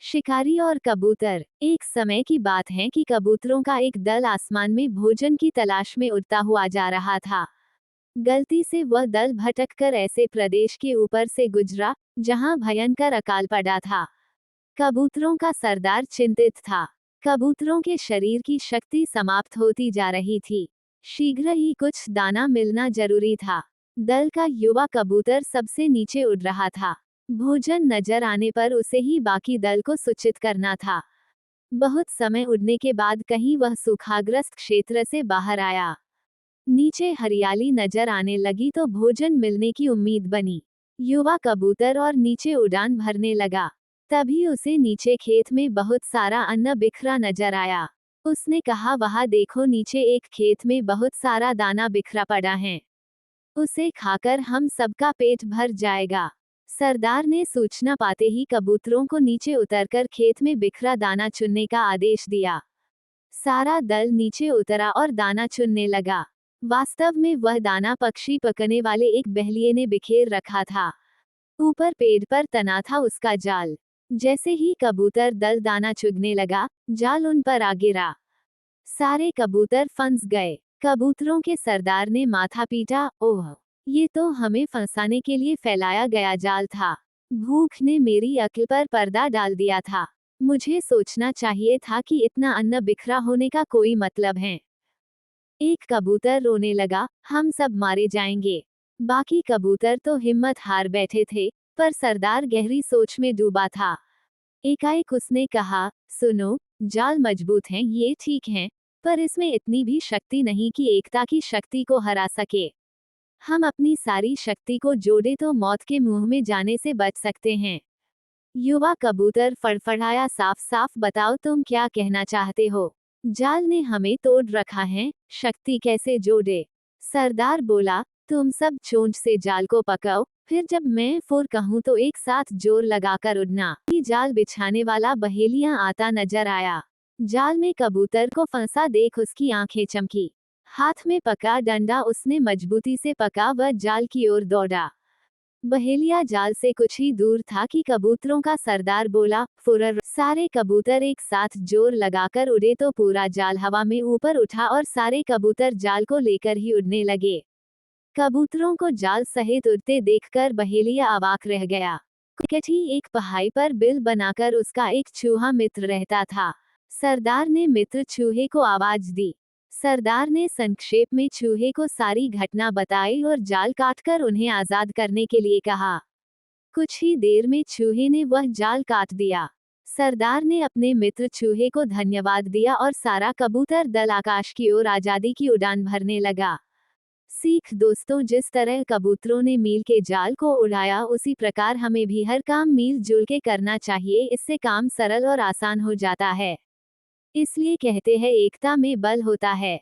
शिकारी और कबूतर। एक समय की बात है कि कबूतरों का एक दल आसमान में भोजन की तलाश में उड़ता हुआ जा रहा था। गलती से वह दल भटककर ऐसे प्रदेश के ऊपर से गुजरा जहां भयंकर अकाल पड़ा था। कबूतरों का सरदार चिंतित था। कबूतरों के शरीर की शक्ति समाप्त होती जा रही थी। शीघ्र ही कुछ दाना मिलना जरूरी था। दल का युवा कबूतर सबसे नीचे उड़ रहा था। भोजन नजर आने पर उसे ही बाकी दल को सूचित करना था। बहुत समय उड़ने के बाद कहीं वह सूखाग्रस्त क्षेत्र से बाहर आया। नीचे हरियाली नजर आने लगी तो भोजन मिलने की उम्मीद बनी। युवा कबूतर और नीचे उड़ान भरने लगा। तभी उसे नीचे खेत में बहुत सारा अन्न बिखरा नजर आया। उसने कहा, वहां देखो, नीचे एक खेत में बहुत सारा दाना बिखरा पड़ा है। उसे खाकर हम सबका पेट भर जाएगा। सरदार ने सूचना पाते ही कबूतरों को नीचे उतरकर खेत में बिखरा दाना चुनने का आदेश दिया। सारा दल नीचे उतरा और दाना चुनने लगा। वास्तव में वह दाना पक्षी पकने वाले एक बहेलिये ने बिखेर रखा था। ऊपर पेड़ पर तना था उसका जाल। जैसे ही कबूतर दल दाना चुगने लगा, जाल उन पर आ गिरा। सारे कबूतर फंस गए। कबूतरों के सरदार ने माथा पीटा, ओह, ये तो हमें फंसाने के लिए फैलाया गया जाल था। भूख ने मेरी अक्ल पर पर्दा डाल दिया था। मुझे सोचना चाहिए था कि इतना अन्न बिखरा होने का कोई मतलब है। एक कबूतर रोने लगा, हम सब मारे जाएंगे। बाकी कबूतर तो हिम्मत हार बैठे थे, पर सरदार गहरी सोच में डूबा था। एकाएक उसने कहा, सुनो, जाल मजबूत हैं, ये ठीक है, पर इसमें इतनी भी शक्ति नहीं कि एकता की शक्ति को हरा सके। हम अपनी सारी शक्ति को जोड़े तो मौत के मुंह में जाने से बच सकते हैं। युवा कबूतर फड़फड़ाया, साफ साफ बताओ तुम क्या कहना चाहते हो। जाल ने हमें तोड़ रखा है, शक्ति कैसे जोड़े। सरदार बोला, तुम सब चोंच से जाल को पकड़ो, फिर जब मैं फुर कहूं तो एक साथ जोर लगाकर उड़ना। ही जाल बिछाने वाला बहेलिया आता नजर आया। जाल में कबूतर को फंसा देख उसकी आंखें चमकी। हाथ में पका डंडा उसने मजबूती से पका व जाल की ओर दौड़ा। बहेलिया जाल से कुछ ही दूर था कि कबूतरों का सरदार बोला, फुर्र। सारे कबूतर एक साथ जोर लगाकर उड़े तो पूरा जाल हवा में ऊपर उठा और सारे कबूतर जाल को लेकर ही उड़ने लगे। कबूतरों को जाल सहित उड़ते देखकर बहेलिया अवाक रह गया। कटी एक पहाड़ी पर बिल बनाकर उसका एक चूहा मित्र रहता था। सरदार ने मित्र चूहे को आवाज दी। सरदार ने संक्षेप में चूहे को सारी घटना बताई और जाल काटकर उन्हें आजाद करने के लिए कहा। कुछ ही देर में चूहे ने वह जाल काट दिया। सरदार ने अपने मित्र चूहे को धन्यवाद दिया और सारा कबूतर दल आकाश की ओर आजादी की उड़ान भरने लगा। सीख दोस्तों, जिस तरह कबूतरों ने मील के जाल को उड़ाया, उसी प्रकार हमें भी हर काम मिल जुल के करना चाहिए। इससे काम सरल और आसान हो जाता है। इसलिए कहते हैं, एकता में बल होता है।